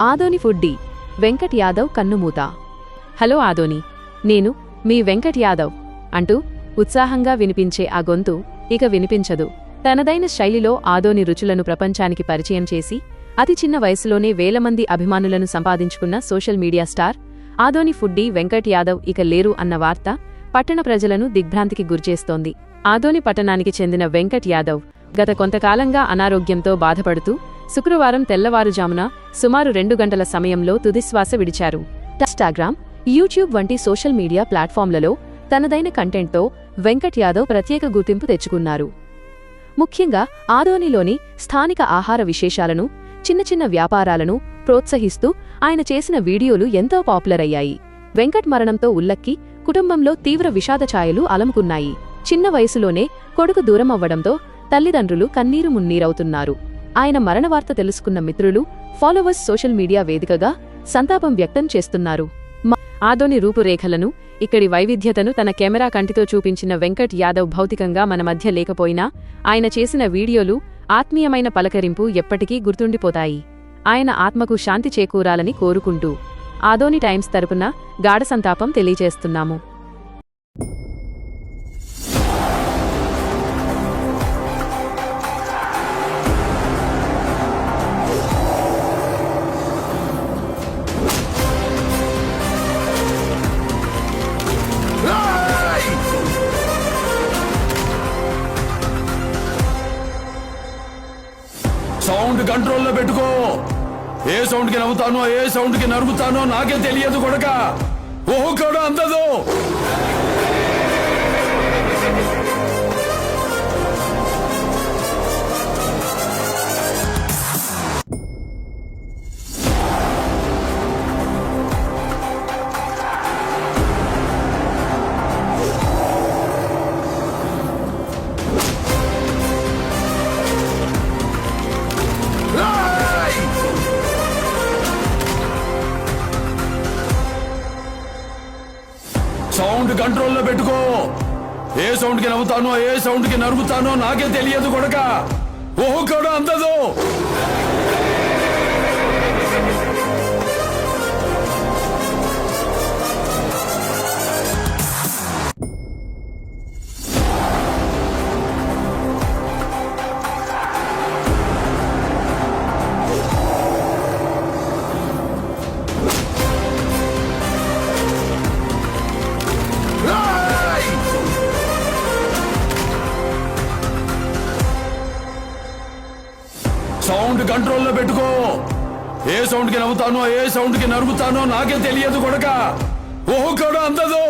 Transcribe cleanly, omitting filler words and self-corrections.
Adoni foodie Venkat Yadav కన్నుమూత. Hello Adoni, నేను మీ వెంకట్ యాదవ్ అంటూ ఉత్సాహంగా వినిపించే ఆ గొంతు ఇక వినిపించదు. తనదైన శైలిలో ఆదోని రుచులను ప్రపంచానికి పరిచయం చేసి అతి చిన్న వయసులోనే వేలమంది అభిమానులను సంపాదించుకున్న social media star Adoni foodie Venkat Yadav ఇక లేరు అన్న వార్త పట్టణ ప్రజలను దిగ్భ్రాంతికి గురిచేస్తోంది. ఆదోని పట్టణానికి చెందిన వెంకట్ యాదవ్ గత కొంతకాలంగా అనారోగ్యంతో బాధపడుతూ శుక్రవారం తెల్లవారుజామున సుమారు 2 గంటల సమయంలో తుదిశ్వాస విడిచారు. ఇన్స్టాగ్రామ్, యూట్యూబ్ వంటి సోషల్ మీడియా ప్లాట్ఫామ్లలో తనదైన కంటెంట్తో వెంకట్ యాదవ్ ప్రత్యేక గుర్తింపు తెచ్చుకున్నారు. ముఖ్యంగా ఆదోనిలోని స్థానిక ఆహార విశేషాలను, చిన్న చిన్న వ్యాపారాలను ప్రోత్సహిస్తూ ఆయన చేసిన వీడియోలు ఎంతో పాపులర్ అయ్యాయి. వెంకట్ మరణంతో ఉల్లక్కి కుటుంబంలో తీవ్ర విషాద ఛాయలు అలముకున్నాయి. చిన్న వయసులోనే కొడుకు దూరమవ్వడంతో తల్లిదండ్రులు కన్నీరు మున్నీరవుతున్నారు. ఆయన మరణ వార్త తెలుసుకున్న మిత్రులు, ఫాలోవర్స్ సోషల్ మీడియా వేదికగా సంతాపం వ్యక్తం చేస్తున్నారు. ఆదోని రూపురేఖలను, ఇక్కడి వైవిధ్యతను తన కెమెరా కంటితో చూపించిన వెంకట్ యాదవ్ భౌతికంగా మన మధ్య లేకపోయినా ఆయన చేసిన వీడియోలు, ఆత్మీయమైన పలకరింపు ఎప్పటికీ గుర్తుండిపోతాయి. ఆయన ఆత్మకు శాంతి చేకూరాలని కోరుకుంటూ ఆదోని టైమ్స్ తరపున గాఢ సంతాపం తెలియజేస్తున్నాము. సౌండ్ కంట్రోల్లో పెట్టుకో. ఏ సౌండ్ కి నవ్వుతానో, ఏ సౌండ్ కి నరుకుతానో నాకే తెలియదు కొడక. ఓహో కూడా అందదు. సౌండ్ కంట్రోల్లో పెట్టుకో. ఏ సౌండ్ కి నవ్వుతానో, ఏ సౌండ్ కి నరుకుతానో నాకే తెలియదు కొడక. ఓహో కూడా అందదు. సౌండ్ కంట్రోల్లో పెట్టుకో. ఏ సౌండ్ కి నవ్వుతానో, ఏ సౌండ్ కి నరుకుతానో నాకే తెలియదు కొడక. ఓహో కూడా అందదు.